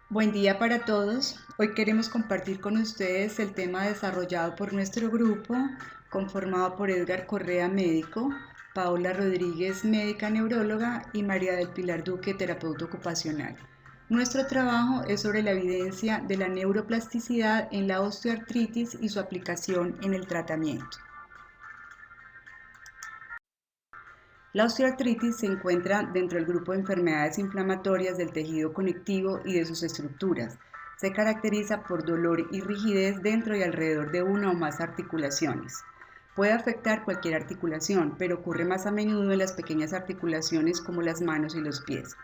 Buen día para todos. Hoy queremos compartir con ustedes el tema desarrollado por nuestro grupo, conformado por Edgar Correa, médico, Paola Rodríguez, médica neuróloga, y María del Pilar Duque, terapeuta ocupacional. Nuestro trabajo es sobre la evidencia de la neuroplasticidad en la osteoartritis y su aplicación en el tratamiento. La osteoartritis se encuentra dentro del grupo de enfermedades inflamatorias del tejido conectivo y de sus estructuras. Se caracteriza por dolor y rigidez dentro y alrededor de una o más articulaciones. Puede afectar cualquier articulación, pero ocurre más a menudo en las pequeñas articulaciones como las manos y los pies.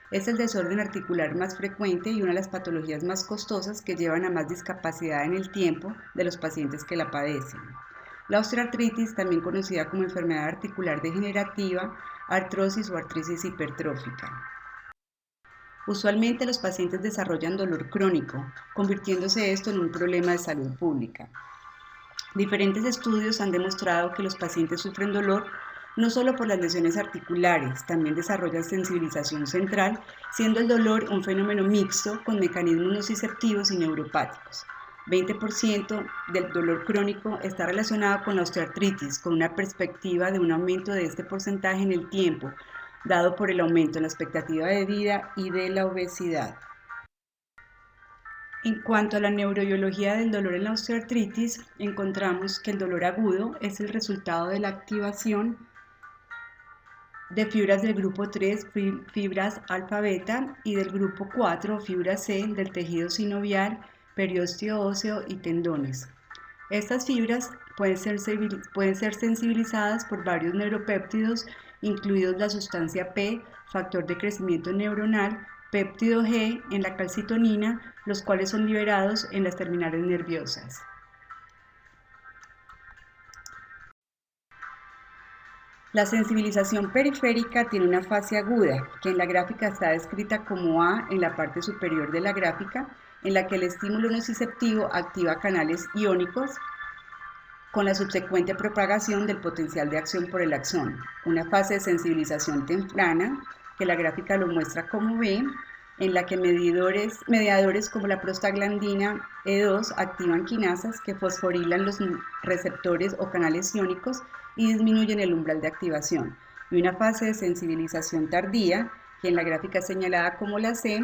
Es el desorden articular más frecuente y una de las patologías más costosas que llevan a más discapacidad en el tiempo de los pacientes que la padecen. La osteoartritis, también conocida como enfermedad articular degenerativa, artrosis o artritis hipertrófica. Usualmente los pacientes desarrollan dolor crónico, convirtiéndose esto en un problema de salud pública. Diferentes estudios han demostrado que los pacientes sufren dolor no solo por las lesiones articulares, también desarrollan sensibilización central, siendo el dolor un fenómeno mixto con mecanismos nociceptivos y neuropáticos. 20% del dolor crónico está relacionado con la osteoartritis, con una perspectiva de un aumento de este porcentaje en el tiempo, dado por el aumento en la expectativa de vida y de la obesidad. En cuanto a la neurobiología del dolor en la osteoartritis, encontramos que el dolor agudo es el resultado de la activación de fibras del grupo 3, fibras alfa-beta, y del grupo 4, fibra C, del tejido sinovial, periósteo óseo y tendones. Estas fibras pueden ser sensibilizadas por varios neuropéptidos, incluidos la sustancia P, factor de crecimiento neuronal, péptido G en la calcitonina, los cuales son liberados en las terminales nerviosas. La sensibilización periférica tiene una fase aguda, que en la gráfica está descrita como A en la parte superior de la gráfica, en la que el estímulo nociceptivo activa canales iónicos con la subsecuente propagación del potencial de acción por el axón. Una fase de sensibilización temprana, que la gráfica lo muestra como B, en la que mediadores como la prostaglandina E2 activan quinasas que fosforilan los receptores o canales iónicos y disminuyen el umbral de activación. Y una fase de sensibilización tardía, que en la gráfica es señalada como la C,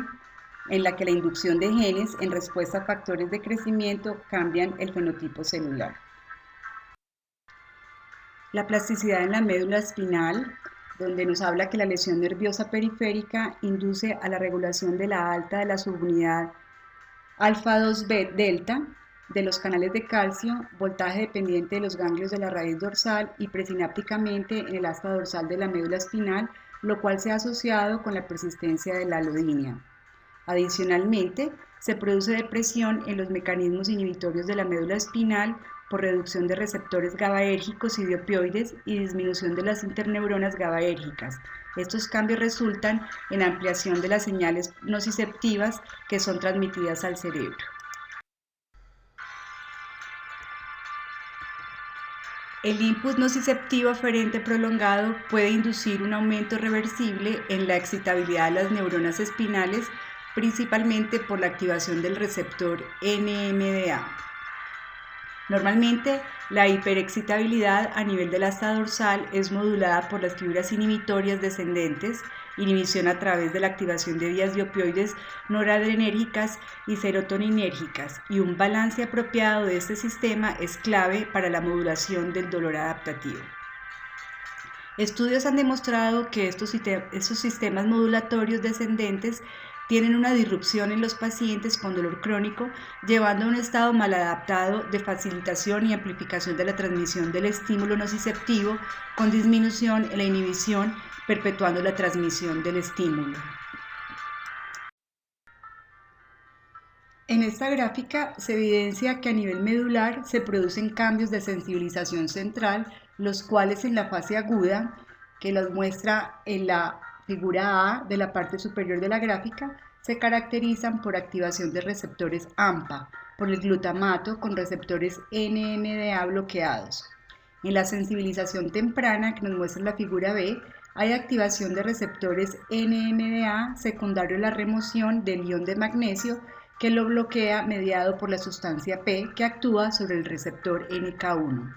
en la que la inducción de genes en respuesta a factores de crecimiento cambian el fenotipo celular. La plasticidad en la médula espinal, donde nos habla que la lesión nerviosa periférica induce a la regulación de la alta de la subunidad alfa-2 delta de los canales de calcio, voltaje dependiente de los ganglios de la raíz dorsal y presinápticamente en el asta dorsal de la médula espinal, lo cual se ha asociado con la persistencia de la alodinia. Adicionalmente, se produce depresión en los mecanismos inhibitorios de la médula espinal por reducción de receptores GABAérgicos y de opioides y disminución de las interneuronas GABAérgicas. Estos cambios resultan en ampliación de las señales nociceptivas que son transmitidas al cerebro. El input nociceptivo aferente prolongado puede inducir un aumento reversible en la excitabilidad de las neuronas espinales, principalmente por la activación del receptor NMDA. Normalmente, la hiperexcitabilidad a nivel del asta dorsal es modulada por las fibras inhibitorias descendentes, inhibición a través de la activación de vías de opioides noradrenérgicas y serotoninérgicas, y un balance apropiado de este sistema es clave para la modulación del dolor adaptativo. Estudios han demostrado que estos sistemas modulatorios descendentes tienen una disrupción en los pacientes con dolor crónico, llevando a un estado maladaptado de facilitación y amplificación de la transmisión del estímulo nociceptivo, con disminución en la inhibición, perpetuando la transmisión del estímulo. En esta gráfica se evidencia que a nivel medular se producen cambios de sensibilización central, los cuales en la fase aguda, que los muestra en la figura A de la parte superior de la gráfica, se caracterizan por activación de receptores AMPA, por el glutamato con receptores NMDA bloqueados. En la sensibilización temprana, que nos muestra la figura B, Hay activación de receptores NMDA secundario a la remoción del ion de magnesio que lo bloquea mediado por la sustancia P que actúa sobre el receptor NK1.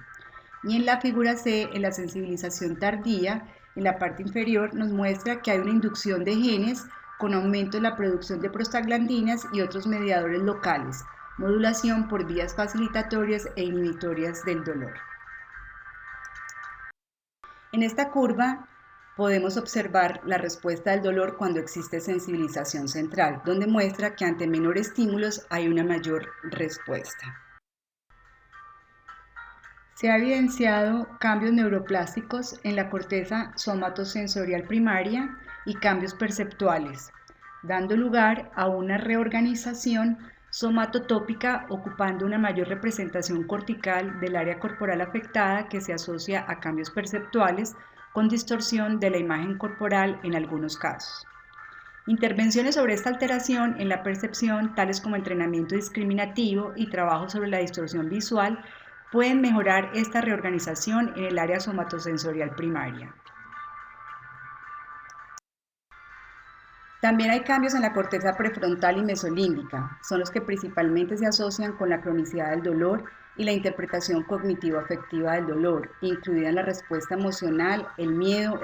Y en la figura C, en la sensibilización tardía, en la parte inferior nos muestra que hay una inducción de genes con aumento en la producción de prostaglandinas y otros mediadores locales, modulación por vías facilitatorias e inhibitorias del dolor. En esta curva podemos observar la respuesta del dolor cuando existe sensibilización central, donde muestra que ante menores estímulos hay una mayor respuesta. Se ha evidenciado cambios neuroplásticos en la corteza somatosensorial primaria y cambios perceptuales, dando lugar a una reorganización somatotópica ocupando una mayor representación cortical del área corporal afectada que se asocia a cambios perceptuales con distorsión de la imagen corporal en algunos casos. Intervenciones sobre esta alteración en la percepción, tales como entrenamiento discriminativo y trabajo sobre la distorsión visual, pueden mejorar esta reorganización en el área somatosensorial primaria. También hay cambios en la corteza prefrontal y mesolímbica, son los que principalmente se asocian con la cronicidad del dolor y la interpretación cognitivo-afectiva del dolor, incluida en la respuesta emocional, el miedo,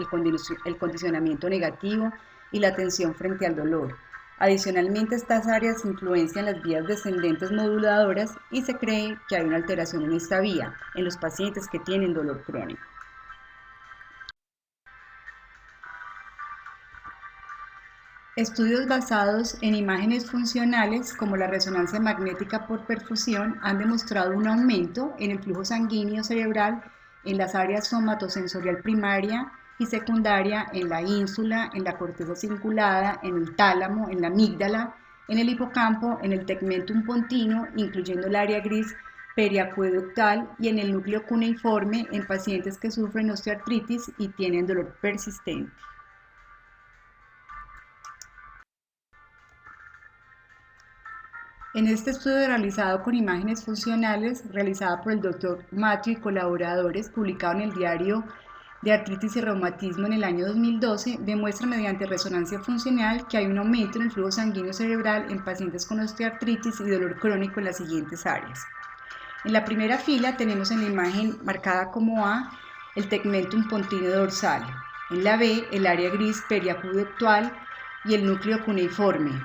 el condicionamiento negativo y la atención frente al dolor. Adicionalmente, estas áreas influencian las vías descendentes moduladoras y se cree que hay una alteración en esta vía en los pacientes que tienen dolor crónico. Estudios basados en imágenes funcionales como la resonancia magnética por perfusión han demostrado un aumento en el flujo sanguíneo cerebral en las áreas somatosensorial primaria y secundaria, en la ínsula, en la corteza cingulada, en el tálamo, en la amígdala, en el hipocampo, en el tegmentum pontino, incluyendo el área gris periacueductal y en el núcleo cuneiforme en pacientes que sufren osteoartritis y tienen dolor persistente. En este estudio realizado con imágenes funcionales, realizado por el Dr. Matthew y colaboradores, publicado en el Diario de Artritis y Reumatismo en el año 2012, demuestra mediante resonancia funcional que hay un aumento en el flujo sanguíneo cerebral en pacientes con osteoartritis y dolor crónico en las siguientes áreas. En la primera fila tenemos en la imagen marcada como A el tegmentum pontino dorsal, en la B el área gris periacueductal y el núcleo cuneiforme.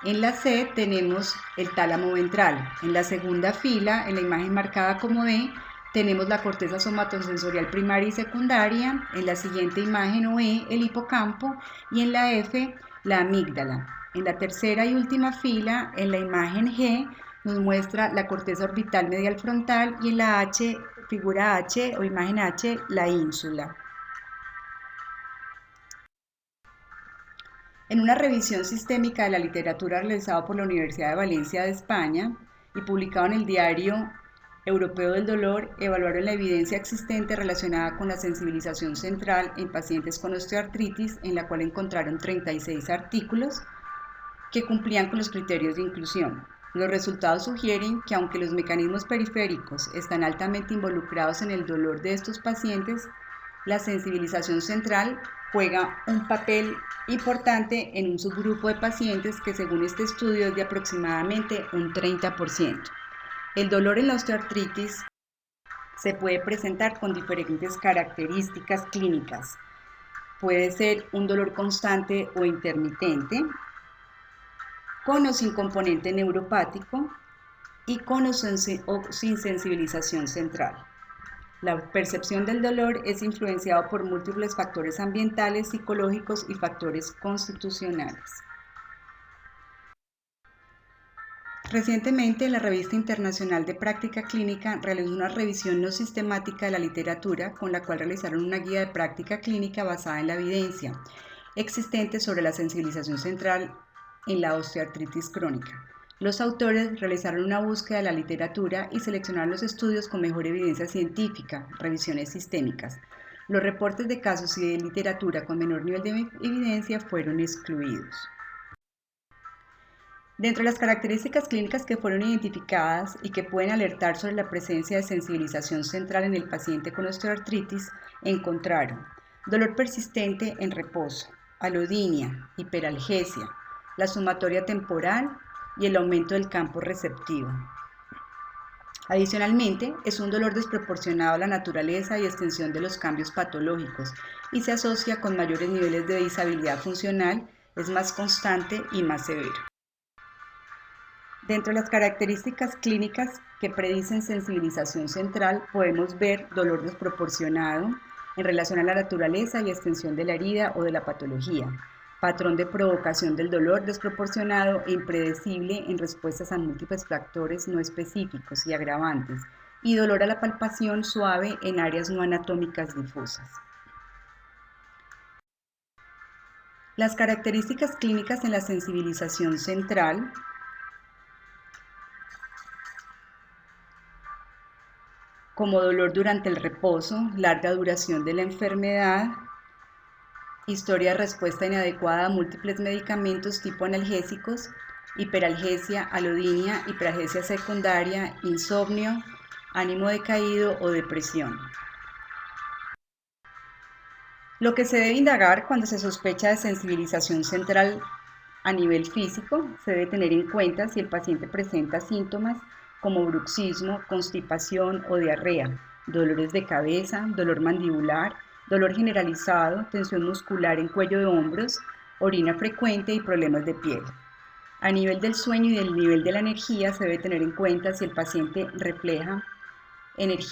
En la C tenemos el tálamo ventral. En la segunda fila, en la imagen marcada como D, tenemos la corteza somatosensorial primaria y secundaria. En la siguiente imagen o E, el hipocampo. Y en la F, la amígdala. En la tercera y última fila, en la imagen G, nos muestra la corteza orbital medial frontal y en la H, figura H o imagen H, la ínsula. En una revisión sistémica de la literatura realizada por la Universidad de Valencia de España y publicado en el Diario Europeo del Dolor, evaluaron la evidencia existente relacionada con la sensibilización central en pacientes con osteoartritis, en la cual encontraron 36 artículos que cumplían con los criterios de inclusión. Los resultados sugieren que aunque los mecanismos periféricos están altamente involucrados en el dolor de estos pacientes, la sensibilización central juega un papel importante en un subgrupo de pacientes que según este estudio es de aproximadamente un 30%. El dolor en la osteoartritis se puede presentar con diferentes características clínicas. Puede ser un dolor constante o intermitente, con o sin componente neuropático y con o sin sensibilización central. La percepción del dolor es influenciado por múltiples factores ambientales, psicológicos y factores constitucionales. Recientemente, la Revista Internacional de Práctica Clínica realizó una revisión no sistemática de la literatura, con la cual realizaron una guía de práctica clínica basada en la evidencia existente sobre la sensibilización central en la osteoartritis crónica. Los autores realizaron una búsqueda de la literatura y seleccionaron los estudios con mejor evidencia científica, revisiones sistémicas. Los reportes de casos y de literatura con menor nivel de evidencia fueron excluidos. Dentro de las características clínicas que fueron identificadas y que pueden alertar sobre la presencia de sensibilización central en el paciente con osteoartritis, encontraron Dolor persistente en reposo, alodinia, hiperalgesia, la sumatoria temporal y el aumento del campo receptivo. Adicionalmente, es un dolor desproporcionado a la naturaleza y extensión de los cambios patológicos y se asocia con mayores niveles de disabilidad funcional, es más constante y más severo. Dentro de las características clínicas que predicen sensibilización central podemos ver dolor desproporcionado en relación a la naturaleza y extensión de la herida o de la patología, patrón de provocación del dolor desproporcionado e impredecible en respuestas a múltiples factores no específicos y agravantes, y dolor a la palpación suave en áreas no anatómicas difusas. Las características clínicas en la sensibilización central como dolor durante el reposo, larga duración de la enfermedad, historia de respuesta inadecuada a múltiples medicamentos tipo analgésicos, hiperalgesia, alodinia, hiperalgesia secundaria, insomnio, ánimo decaído o depresión. Lo que se debe indagar cuando se sospecha de sensibilización central a nivel físico, se debe tener en cuenta si el paciente presenta síntomas como bruxismo, constipación o diarrea, dolores de cabeza, dolor mandibular, dolor generalizado, tensión muscular en cuello de hombros, orina frecuente y problemas de piel. A nivel del sueño y del nivel de la energía se debe tener en cuenta si el paciente refleja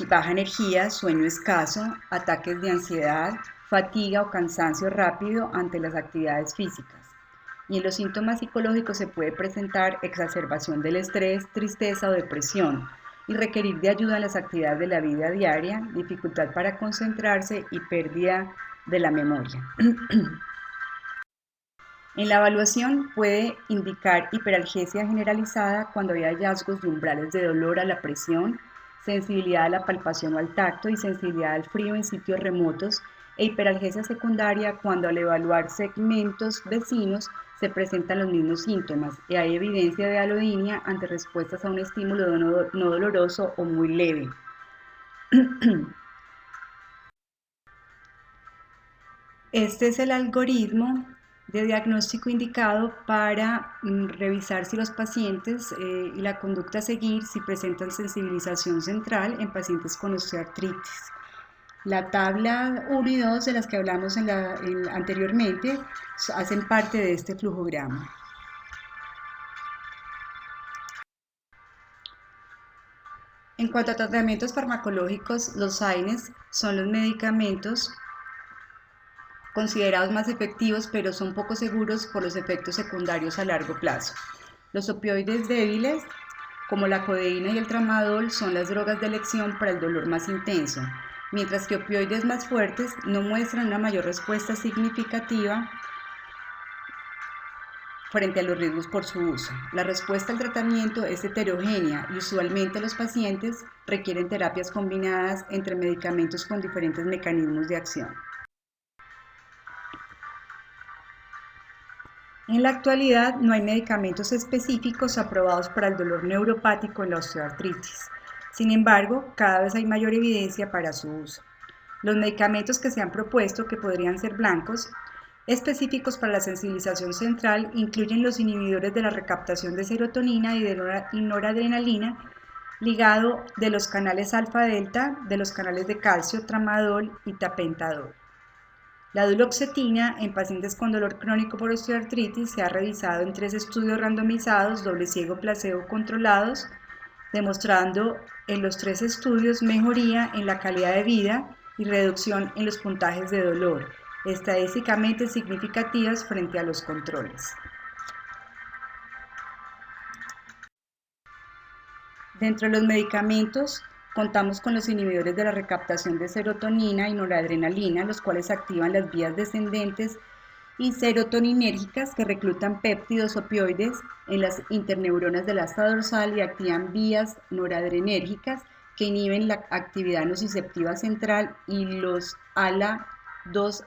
baja energía, sueño escaso, ataques de ansiedad, fatiga o cansancio rápido ante las actividades físicas. Y en los síntomas psicológicos se puede presentar exacerbación del estrés, tristeza o depresión y requerir de ayuda en las actividades de la vida diaria, dificultad para concentrarse y pérdida de la memoria. En la evaluación puede indicar hiperalgesia generalizada cuando hay hallazgos de umbrales de dolor a la presión, sensibilidad a la palpación o al tacto y sensibilidad al frío en sitios remotos, e hiperalgesia secundaria cuando al evaluar segmentos vecinos se presentan los mismos síntomas y hay evidencia de alodinia ante respuestas a un estímulo no doloroso o muy leve. Este es el algoritmo de diagnóstico indicado para revisar si los pacientes y la conducta a seguir si presentan sensibilización central en pacientes con osteoartritis. La tabla 1 y 2 de las que hablamos anteriormente hacen parte de este flujograma. En cuanto a tratamientos farmacológicos, los AINES son los medicamentos considerados más efectivos, pero son poco seguros por los efectos secundarios a largo plazo. Los opioides débiles, como la codeína y el tramadol, son las drogas de elección para el dolor más intenso, mientras que opioides más fuertes no muestran una mayor respuesta significativa frente a los riesgos por su uso. La respuesta al tratamiento es heterogénea y usualmente los pacientes requieren terapias combinadas entre medicamentos con diferentes mecanismos de acción. En la actualidad no hay medicamentos específicos aprobados para el dolor neuropático en la osteoartritis. Sin embargo, cada vez hay mayor evidencia para su uso. Los medicamentos que se han propuesto, que podrían ser blancos, específicos para la sensibilización central, incluyen los inhibidores de la recaptación de serotonina y de noradrenalina, ligado de los canales alfa-delta, de los canales de calcio, tramadol y tapentadol. La duloxetina en pacientes con dolor crónico por osteoartritis se ha revisado en 3 estudios randomizados doble ciego placebo controlados, demostrando en los 3 estudios mejoría en la calidad de vida y reducción en los puntajes de dolor, estadísticamente significativas frente a los controles. Dentro de los medicamentos, contamos con los inhibidores de la recaptación de serotonina y noradrenalina, los cuales activan las vías descendentes y serotoninérgicas que reclutan péptidos opioides en las interneuronas del asta dorsal y activan vías noradrenérgicas que inhiben la actividad nociceptiva central y los ALA2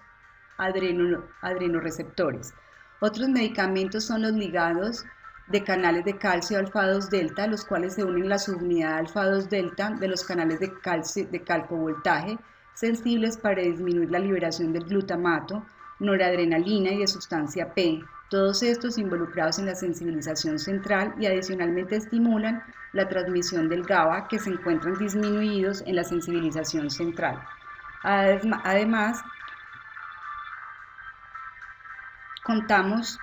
adrenoreceptores. Otros medicamentos son los ligados de canales de calcio alfa-2 delta, los cuales se unen la subunidad alfa-2 delta de los canales de calcovoltaje sensibles para disminuir la liberación del glutamato, noradrenalina y de sustancia P, todos estos involucrados en la sensibilización central y adicionalmente estimulan la transmisión del GABA que se encuentran disminuidos en la sensibilización central. Además, contamos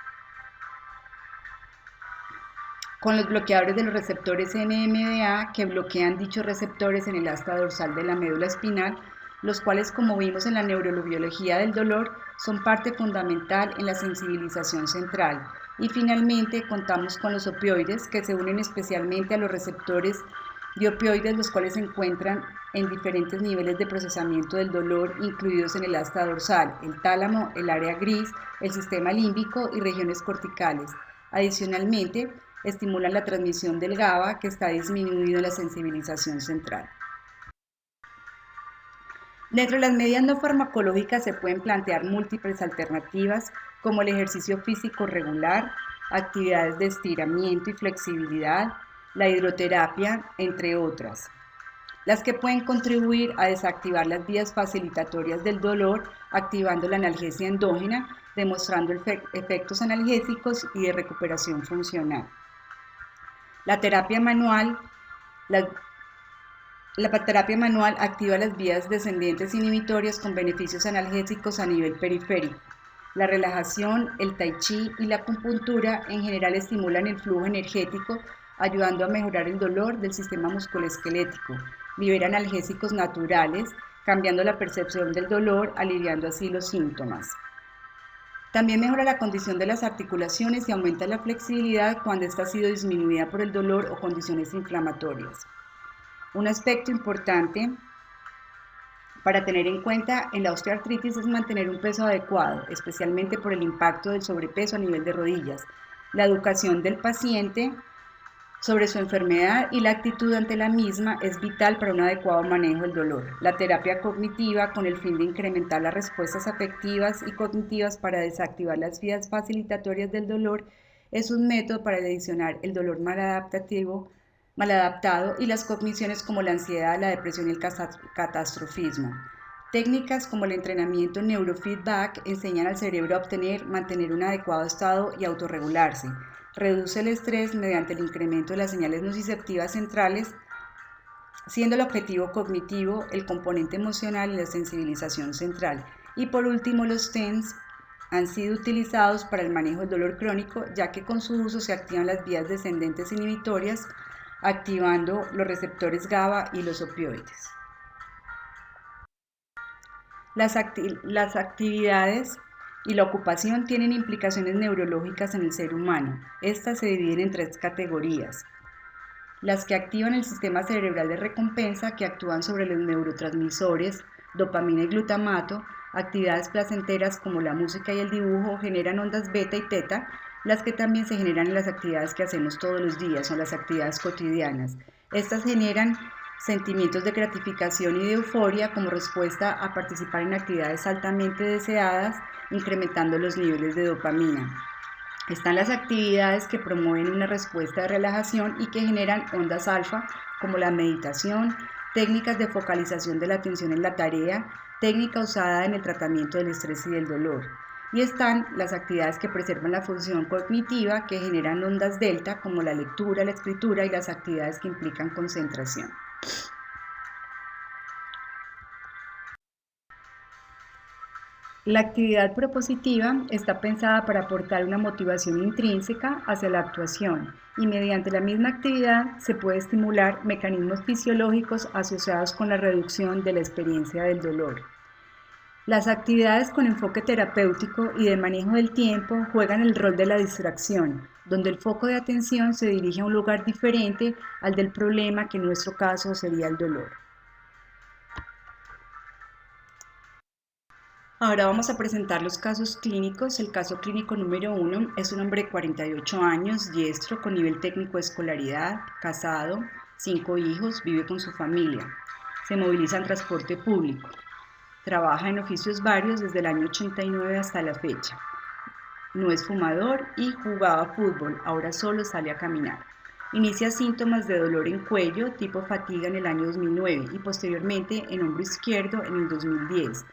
con los bloqueadores de los receptores NMDA que bloquean dichos receptores en el asta dorsal de la médula espinal, los cuales, como vimos en la neurobiología del dolor, son parte fundamental en la sensibilización central. Y finalmente contamos con los opioides que se unen especialmente a los receptores de opioides, los cuales se encuentran en diferentes niveles de procesamiento del dolor, incluidos en el asta dorsal, el tálamo, el área gris, el sistema límbico y regiones corticales. Adicionalmente, estimulan la transmisión del GABA, que está disminuido en la sensibilización central. Dentro de las medidas no farmacológicas se pueden plantear múltiples alternativas, como el ejercicio físico regular, actividades de estiramiento y flexibilidad, la hidroterapia, entre otras, las que pueden contribuir a desactivar las vías facilitatorias del dolor, activando la analgesia endógena, demostrando efectos analgésicos y de recuperación funcional. La terapia manual activa las vías descendientes inhibitorias con beneficios analgésicos a nivel periférico. La relajación, el tai chi y la acupuntura en general estimulan el flujo energético, ayudando a mejorar el dolor del sistema musculoesquelético. Liberan analgésicos naturales, cambiando la percepción del dolor, aliviando así los síntomas. También mejora la condición de las articulaciones y aumenta la flexibilidad cuando ésta ha sido disminuida por el dolor o condiciones inflamatorias. Un aspecto importante para tener en cuenta en la osteoartritis es mantener un peso adecuado, especialmente por el impacto del sobrepeso a nivel de rodillas. La educación del paciente sobre su enfermedad y la actitud ante la misma es vital para un adecuado manejo del dolor. La terapia cognitiva, con el fin de incrementar las respuestas afectivas y cognitivas para desactivar las vías facilitatorias del dolor, es un método para adicionar el dolor maladaptado y las cogniciones como la ansiedad, la depresión y el catastrofismo. Técnicas como el entrenamiento neurofeedback enseñan al cerebro a obtener, mantener un adecuado estado y autorregularse. Reduce el estrés mediante el incremento de las señales nociceptivas centrales, siendo el objetivo cognitivo, el componente emocional y la sensibilización central. Y por último, los TENS han sido utilizados para el manejo del dolor crónico, ya que con su uso se activan las vías descendentes inhibitorias, activando los receptores GABA y los opioides. Las actividades y la ocupación tienen implicaciones neurológicas en el ser humano. Estas se dividen en tres categorías: las que activan el sistema cerebral de recompensa, que actúan sobre los neurotransmisores, dopamina y glutamato. Actividades placenteras como la música y el dibujo generan ondas beta y teta, las que también se generan en las actividades que hacemos todos los días, son las actividades cotidianas. Estas generan sentimientos de gratificación y de euforia como respuesta a participar en actividades altamente deseadas, incrementando los niveles de dopamina. Están las actividades que promueven una respuesta de relajación y que generan ondas alfa, como la meditación, técnicas de focalización de la atención en la tarea, técnica usada en el tratamiento del estrés y del dolor. Y están las actividades que preservan la función cognitiva, que generan ondas delta, como la lectura, la escritura y las actividades que implican concentración. La actividad propositiva está pensada para aportar una motivación intrínseca hacia la actuación, y mediante la misma actividad se puede estimular mecanismos fisiológicos asociados con la reducción de la experiencia del dolor. Las actividades con enfoque terapéutico y de manejo del tiempo juegan el rol de la distracción, donde el foco de atención se dirige a un lugar diferente al del problema, que en nuestro caso sería el dolor. Ahora vamos a presentar los casos clínicos. El caso clínico número 1 es un hombre de 48 años, diestro, con nivel técnico de escolaridad, casado, 5 hijos, vive con su familia. Se moviliza en transporte público. Trabaja en oficios varios desde el año 89 hasta la fecha. No es fumador y jugaba fútbol, ahora solo sale a caminar. Inicia síntomas de dolor en cuello tipo fatiga en el año 2009 y posteriormente en hombro izquierdo en el 2010.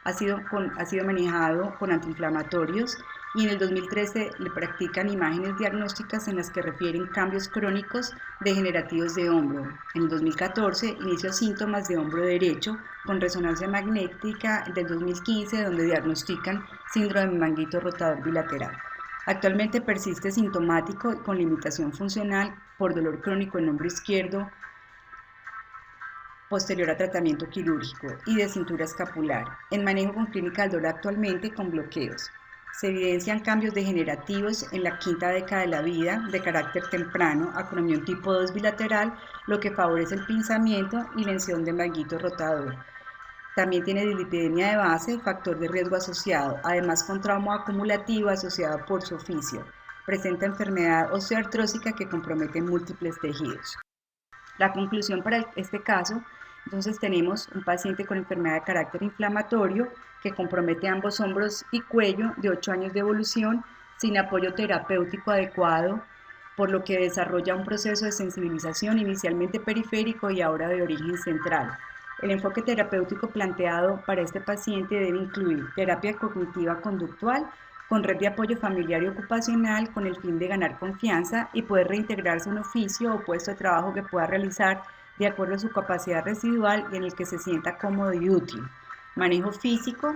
Ha sido manejado con antiinflamatorios y en el 2013 le practican imágenes diagnósticas en las que refieren cambios crónicos degenerativos de hombro. En el 2014 inició síntomas de hombro derecho con resonancia magnética del 2015 donde diagnostican síndrome de manguito rotador bilateral. Actualmente persiste sintomático y con limitación funcional por dolor crónico en hombro izquierdo posterior a tratamiento quirúrgico y de cintura escapular. En manejo con clínica del dolor actualmente con bloqueos. Se evidencian cambios degenerativos en la quinta década de la vida de carácter temprano, acromión tipo 2 bilateral, lo que favorece el pinzamiento y lesión del manguito rotador. También tiene dislipidemia de base, factor de riesgo asociado, además con trauma acumulativo asociado por su oficio. Presenta enfermedad osteoartrósica que compromete múltiples tejidos. La conclusión para este caso, entonces tenemos un paciente con enfermedad de carácter inflamatorio que compromete ambos hombros y cuello de 8 años de evolución sin apoyo terapéutico adecuado, por lo que desarrolla un proceso de sensibilización inicialmente periférico y ahora de origen central. El enfoque terapéutico planteado para este paciente debe incluir terapia cognitiva conductual con red de apoyo familiar y ocupacional con el fin de ganar confianza y poder reintegrarse a un oficio o puesto de trabajo que pueda realizar de acuerdo a su capacidad residual y en el que se sienta cómodo y útil. Manejo físico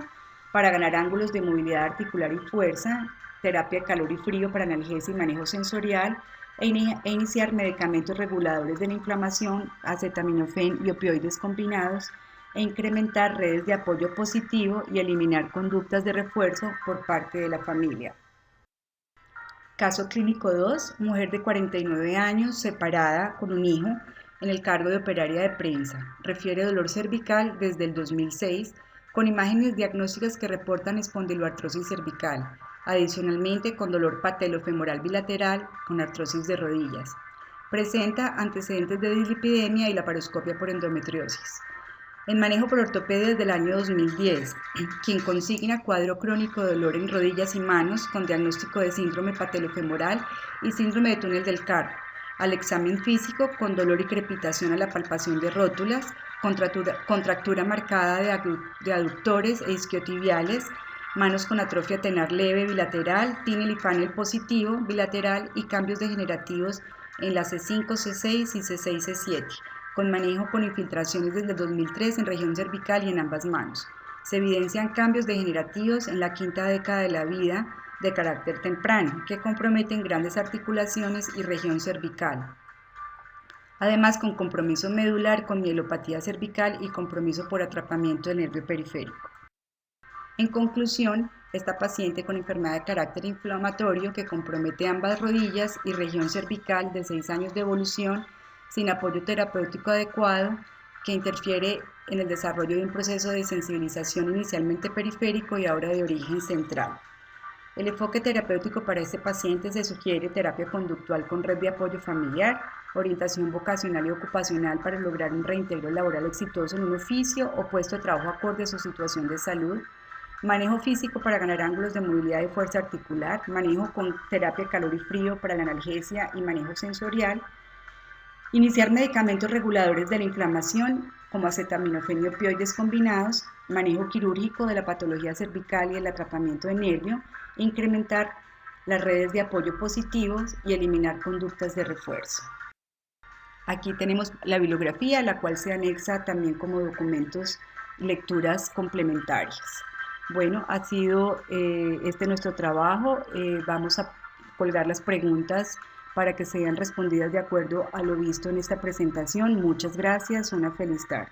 para ganar ángulos de movilidad articular y fuerza, terapia de calor y frío para analgesia y manejo sensorial, e iniciar medicamentos reguladores de la inflamación, acetaminofén y opioides combinados, e incrementar redes de apoyo positivo y eliminar conductas de refuerzo por parte de la familia. Caso clínico 2, mujer de 49 años, separada, con un hijo, en el cargo de operaria de prensa. Refiere dolor cervical desde el 2006, con imágenes diagnósticas que reportan espondiloartrosis cervical, adicionalmente con dolor patelofemoral bilateral con artrosis de rodillas. Presenta antecedentes de dislipidemia y laparoscopia por endometriosis. En manejo por ortopedia desde el año 2010, quien consigna cuadro crónico de dolor en rodillas y manos con diagnóstico de síndrome patelofemoral y síndrome de túnel del carpo. Al examen físico con dolor y crepitación a la palpación de rótulas, contractura marcada de aductores e isquiotibiales, manos con atrofia tenar leve bilateral, tinel y panel positivo bilateral y cambios degenerativos en la C5, C6 y C6, C7, con manejo con infiltraciones desde el 2003 en región cervical y en ambas manos. Se evidencian cambios degenerativos en la quinta década de la vida de carácter temprano, que comprometen grandes articulaciones y región cervical. Además, con compromiso medular, con mielopatía cervical y compromiso por atrapamiento del nervio periférico. En conclusión, esta paciente con enfermedad de carácter inflamatorio que compromete ambas rodillas y región cervical de 6 años de evolución sin apoyo terapéutico adecuado que interfiere en el desarrollo de un proceso de sensibilización inicialmente periférico y ahora de origen central. El enfoque terapéutico para este paciente se sugiere terapia conductual con red de apoyo familiar, orientación vocacional y ocupacional para lograr un reintegro laboral exitoso en un oficio o puesto de trabajo acorde a su situación de salud, manejo físico para ganar ángulos de movilidad y fuerza articular, manejo con terapia de calor y frío para la analgesia y manejo sensorial, iniciar medicamentos reguladores de la inflamación como acetaminofén y opioides combinados, manejo quirúrgico de la patología cervical y el atrapamiento de nervio, incrementar las redes de apoyo positivos y eliminar conductas de refuerzo. Aquí tenemos la bibliografía, la cual se anexa también como documentos y lecturas complementarias. Bueno, ha sido este nuestro trabajo. Vamos a colgar las preguntas para que sean respondidas de acuerdo a lo visto en esta presentación. Muchas gracias, una feliz tarde.